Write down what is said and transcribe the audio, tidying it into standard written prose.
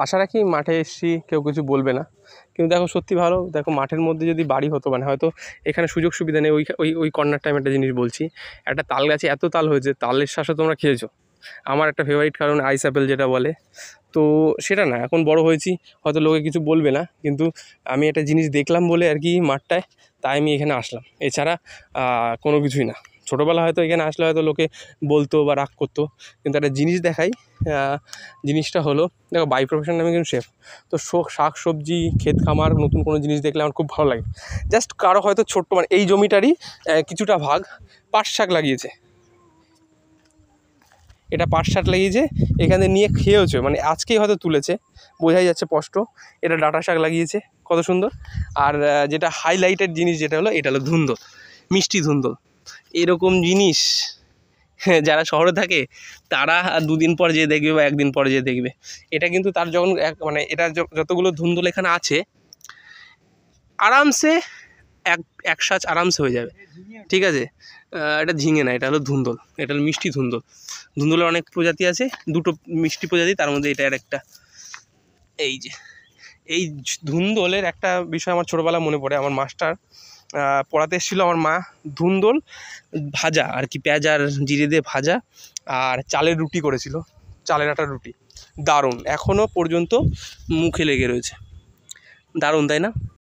আশা রাখি মাঠে এসছি কেউ কিছু বলবে না। কিন্তু দেখো সত্যি ভালো, দেখো মাঠের মধ্যে যদি বাড়ি হতো, মানে হয়তো এখানে সুযোগ সুবিধা নেই। ওই ওই ওই কর্নার টাইম একটা জিনিস বলছি, একটা তাল গাছে এত তাল হয়েছে, তালের শ্বাসও তোমরা খেয়েছো। আমার একটা ফেভারিট কারণ আইস অ্যাপেল যেটা বলে, তো সেটা না, এখন বড় হয়েছি হয়তো লোকে কিছু বলবে না, কিন্তু আমি একটা জিনিস দেখলাম বলে আর কি মাঠটায়, তাই আমি এখানে আসলাম, এছাড়া কোনো কিছুই না। ছোটোবেলা হয়তো এখানে আসলে হয়তো লোকে বলতো বা রাগ করতো, কিন্তু একটা জিনিস দেখাই, জিনিসটা হলো দেখো বাই প্রফেশন আমি কিন্তু শেফ, তো শাক সবজি ক্ষেত খামার নতুন কোনো জিনিস দেখলে আমার খুব ভালো লাগে। জাস্ট কারো হয়তো ছোট্ট, মানে এই জমিটারই কিছুটা ভাগ পাট শাক লাগিয়েছে, এটা পাট শাক লাগিয়েছে, এখানে নিয়ে খেয়েওছে, মানে আজকেই হয়তো তুলেছে, বোঝাই যাচ্ছে স্পষ্ট। এটা ডাঁটা শাক লাগিয়েছে, কত সুন্দর। আর যেটা হাইলাইটেড জিনিস যেটা হলো, এটা হলো ধুন্দল, মিষ্টি ধুন্দল। এরকম জিনিস যারা শহরে থাকে তারা দুদিন পর যেয়ে দেখবে বা একদিন পর যেয়ে দেখবে। এটা কিন্তু তার যখন মানে এটা যতগুলো ধুন্দল এখানে আছে, আরামসে এক সাজ আরামসে হয়ে যাবে, ঠিক আছে। এটা ঝিঙে না, এটা হলো ধুন্দল, এটা হলো মিষ্টি ধুন্দল। ধুন্দলের অনেক প্রজাতি আছে, দুটো মিষ্টি প্রজাতি, তার মধ্যে এটা একটা। এই যে এই ধুন্দলের একটা বিষয় আমার ছোটোবেলা মনে পড়ে, আমার মাস্টার পড়াতে এসেছিলো, আমার মা ধুন্দল ভাজা আর কি, পেঁয়াজ আর জিরে দিয়ে ভাজা আর চালের রুটি করেছিল, চালের আটার রুটি, দারুণ, এখনও পর্যন্ত মুখে লেগে রয়েছে, দারুণ তাই না।